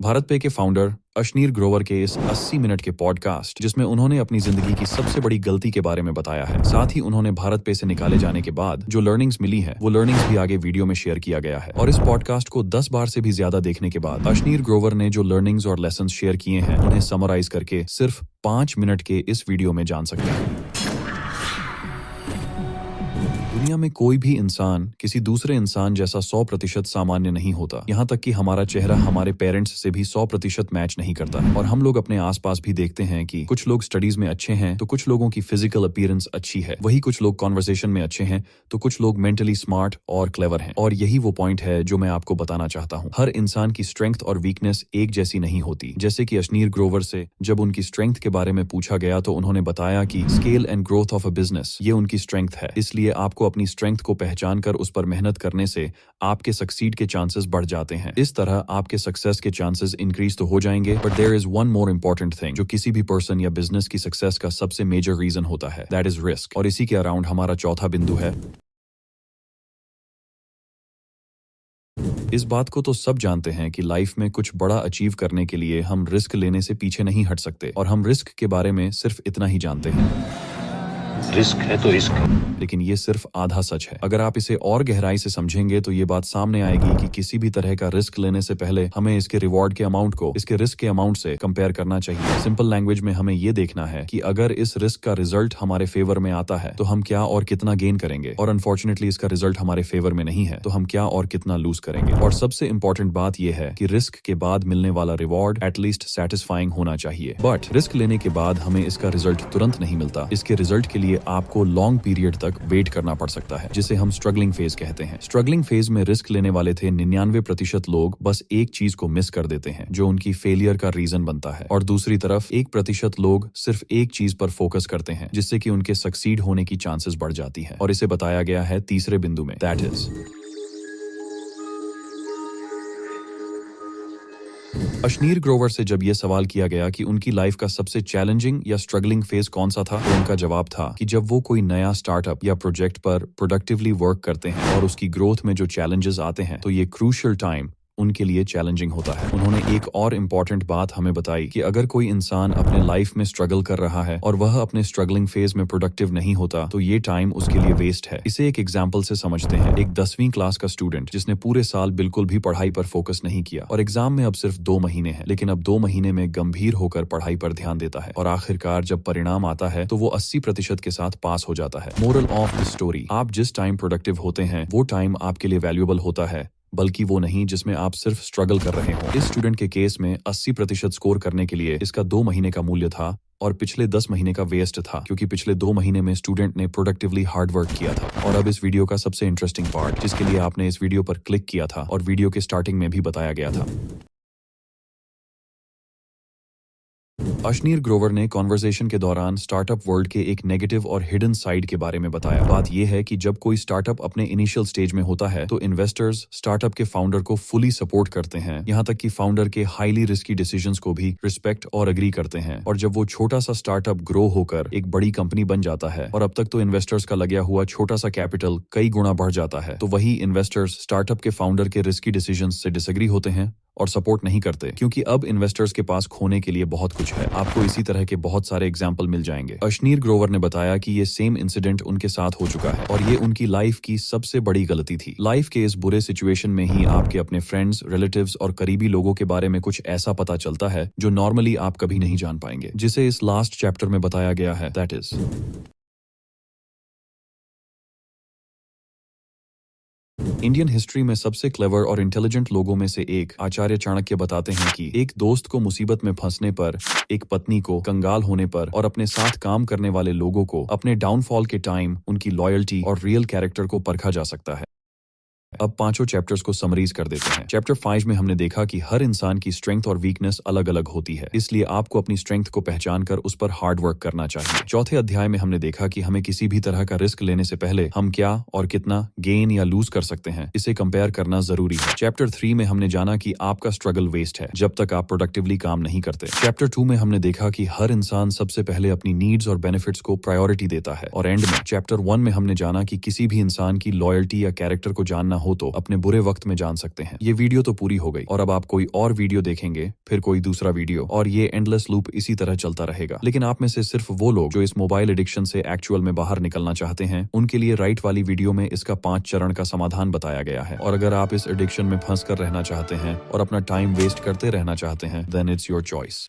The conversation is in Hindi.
भारत पे के फाउंडर अशनीर ग्रोवर के इस 80 मिनट के पॉडकास्ट जिसमें उन्होंने अपनी जिंदगी की सबसे बड़ी गलती के बारे में बताया है, साथ ही उन्होंने भारत पे से निकाले जाने के बाद जो लर्निंग्स मिली है वो लर्निंग्स भी आगे वीडियो में शेयर किया गया है। और इस पॉडकास्ट को 10 बार से भी ज्यादा देखने के बाद अशनीर ग्रोवर ने जो लर्निंग्स और लेसन शेयर किए हैं उन्हें समराइज करके सिर्फ 5 मिनट के इस वीडियो में जान सकते हैं। दुनिया में कोई भी इंसान किसी दूसरे इंसान जैसा 100% सामान्य नहीं होता। यहाँ तक कि हमारा चेहरा हमारे पेरेंट्स से भी 100% मैच नहीं करता है। और हम लोग अपने आसपास भी देखते हैं कि कुछ लोग स्टडीज में अच्छे हैं तो कुछ लोगों की फिजिकल अपीयरेंस अच्छी है, वही कुछ लोग कॉन्वर्सेशन में अच्छे हैं तो कुछ लोग मेंटली स्मार्ट और क्लेवर हैं। और यही वो पॉइंट है जो मैं आपको बताना चाहता हूँ। हर इंसान की स्ट्रेंथ और वीकनेस एक जैसी नहीं होती। जैसे कि अशनीर ग्रोवर से जब उनकी स्ट्रेंथ के बारे में पूछा गया तो उन्होंने बताया कि scale and growth of a business ये उनकी स्ट्रेंथ है, इसलिए आपको अपनी स्ट्रेंथ को पहचान कर उस पर मेहनत करने से आपके सक्सीड के चांसेस बढ़ जाते हैं। इस तरह आपके सक्सेस के चांसेस इंक्रीज तो हो जाएंगे, but there is one more important thing जो किसी भी पर्सन या बिजनेस की सक्सेस का सबसे मेजर रीजन होता है, दैट इज रिस्क। और इसी के अराउंड हमारा चौथा बिंदु है। इस बात को तो सब जानते हैं कि लाइफ में कुछ बड़ा अचीव करने के लिए हम रिस्क लेने से पीछे नहीं हट सकते, और हम रिस्क के बारे में सिर्फ इतना ही जानते हैं, रिस्क है तो रिस्क है। लेकिन ये सिर्फ आधा सच है। अगर आप इसे और गहराई से समझेंगे तो ये बात सामने आएगी कि किसी भी तरह का रिस्क लेने से पहले हमें इसके रिवॉर्ड के अमाउंट को इसके रिस्क के अमाउंट से कंपेयर करना चाहिए। सिंपल लैंग्वेज में हमें ये देखना है कि अगर इस रिस्क का रिजल्ट हमारे फेवर में आता है तो हम क्या और कितना गेन करेंगे, और अनफॉर्चुनेटली इसका रिजल्ट हमारे फेवर में नहीं है तो हम क्या और कितना लूज करेंगे। और सबसे इंपॉर्टेंट बात यह है कि रिस्क के बाद मिलने वाला रिवॉर्ड एटलीस्ट सेटिस्फाइंग होना चाहिए। बट रिस्क लेने के बाद हमें इसका रिजल्ट तुरंत नहीं मिलता। इसके रिजल्ट के लिए आपको लॉन्ग पीरियड तक वेट करना पड़ सकता है, जिसे हम स्ट्रगलिंग फेज कहते हैं। स्ट्रगलिंग फेज में रिस्क लेने वाले थे 99% लोग बस एक चीज को मिस कर देते हैं जो उनकी फेलियर का रीजन बनता है, और दूसरी तरफ 1% लोग सिर्फ एक चीज पर फोकस करते हैं जिससे कि उनके सक्सीड होने की चांसेस बढ़ जाती है। और इसे बताया गया है तीसरे बिंदु में, दैट इज अशनीर ग्रोवर से जब यह सवाल किया गया कि उनकी लाइफ का सबसे चैलेंजिंग या स्ट्रगलिंग फेज कौन सा था, तो उनका जवाब था कि जब वो कोई नया स्टार्टअप या प्रोजेक्ट पर प्रोडक्टिवली वर्क करते हैं और उसकी ग्रोथ में जो चैलेंजेस आते हैं तो ये क्रूशियल टाइम उनके लिए चैलेंजिंग होता है। उन्होंने एक और इम्पॉर्टेंट बात हमें बताई कि अगर कोई इंसान अपने लाइफ में स्ट्रगल कर रहा है और वह अपने स्ट्रगलिंग फेज में प्रोडक्टिव नहीं होता तो ये टाइम उसके लिए वेस्ट है। इसे एक एग्जांपल से समझते हैं। एक 10वीं क्लास का स्टूडेंट जिसने पूरे साल बिल्कुल भी पढ़ाई पर फोकस नहीं किया और एग्जाम में अब सिर्फ 2 महीने हैं, लेकिन अब 2 महीने में गंभीर होकर पढ़ाई पर ध्यान देता है और आखिरकार जब परिणाम आता है तो वो 80% के साथ पास हो जाता है। मोरल ऑफ द स्टोरी, आप जिस टाइम प्रोडक्टिव होते हैं वो टाइम आपके लिए वैल्यूएबल होता है, बल्कि वो नहीं जिसमें आप सिर्फ स्ट्रगल कर रहे हो। इस स्टूडेंट के केस में 80% स्कोर करने के लिए इसका 2 महीने का मूल्य था और पिछले 10 महीने का वेस्ट था, क्योंकि पिछले 2 महीने में स्टूडेंट ने प्रोडक्टिवली हार्ड वर्क किया था। और अब इस वीडियो का सबसे इंटरेस्टिंग पार्ट, जिसके लिए आपने इस वीडियो पर क्लिक किया था और वीडियो के स्टार्टिंग में भी बताया गया था। अशनीर ग्रोवर ने कॉन्वर्सेशन के दौरान स्टार्टअप वर्ल्ड के एक नेगेटिव और हिडन साइड के बारे में बताया। बात यह है कि जब कोई स्टार्टअप अपने इनिशियल स्टेज में होता है तो इन्वेस्टर्स स्टार्टअप के फाउंडर को फुली सपोर्ट करते हैं, यहाँ तक कि फाउंडर के हाईली रिस्की डिसीजंस को भी रिस्पेक्ट और अग्री करते हैं। और जब वो छोटा सा स्टार्टअप ग्रो होकर एक बड़ी कंपनी बन जाता है और अब तक तो इन्वेस्टर्स का लगा हुआ छोटा सा कैपिटल कई गुना बढ़ जाता है, तो वही इन्वेस्टर्स स्टार्टअप के फाउंडर के रिस्की डिसीजंस से डिसएग्री होते हैं और सपोर्ट नहीं करते, क्योंकि अब इन्वेस्टर्स के पास खोने के लिए बहुत कुछ है। आपको इसी तरह के बहुत सारे एग्जाम्पल मिल जाएंगे। अशनीर ग्रोवर ने बताया कि ये सेम इंसिडेंट उनके साथ हो चुका है और ये उनकी लाइफ की सबसे बड़ी गलती थी। लाइफ के इस बुरे सिचुएशन में ही आपके अपने फ्रेंड्स, रिलेटिव्स और करीबी लोगों के बारे में कुछ ऐसा पता चलता है जो नॉर्मली आप कभी नहीं जान पाएंगे, जिसे इस लास्ट चैप्टर में बताया गया है, दैट इज इंडियन हिस्ट्री में सबसे क्लेवर और इंटेलिजेंट लोगों में से एक आचार्य चाणक्य बताते हैं कि एक दोस्त को मुसीबत में फंसने पर, एक पत्नी को कंगाल होने पर और अपने साथ काम करने वाले लोगों को अपने डाउनफॉल के टाइम उनकी लॉयल्टी और रियल कैरेक्टर को परखा जा सकता है। अब पांचों चैप्टर्स को समरीज कर देते हैं। चैप्टर 5 में हमने देखा कि हर इंसान की स्ट्रेंथ और वीकनेस अलग अलग होती है, इसलिए आपको अपनी स्ट्रेंथ को पहचान कर उस पर हार्ड वर्क करना चाहिए। चौथे अध्याय में हमने देखा कि हमें किसी भी तरह का रिस्क लेने से पहले हम क्या और कितना गेन या लूज कर सकते हैं, इसे कंपेयर करना जरूरी है। चैप्टर 3 में हमने जाना कि आपका स्ट्रगल वेस्ट है जब तक आप प्रोडक्टिवली काम नहीं करते। चैप्टर 2 में हमने देखा कि हर इंसान सबसे पहले अपनी नीड्स और बेनिफिट्स को प्रायोरिटी देता है। और एंड में चैप्टर 1 में हमने जाना कि किसी भी इंसान की लॉयल्टी या कैरेक्टर को जानना हो तो अपने बुरे वक्त में जान सकते हैं। ये वीडियो तो पूरी हो गई और अब आप कोई और वीडियो देखेंगे, फिर कोई दूसरा वीडियो, और ये एंडलेस लूप इसी तरह चलता रहेगा। लेकिन आप में से सिर्फ वो लोग जो इस मोबाइल एडिक्शन से एक्चुअल में बाहर निकलना चाहते हैं, उनके लिए राइट वाली वीडियो में इसका 5 चरण का समाधान बताया गया है। और अगर आप इस एडिक्शन में फंस कर रहना चाहते हैं और अपना टाइम वेस्ट करते रहना चाहते हैं, देन इट्स योर चॉइस।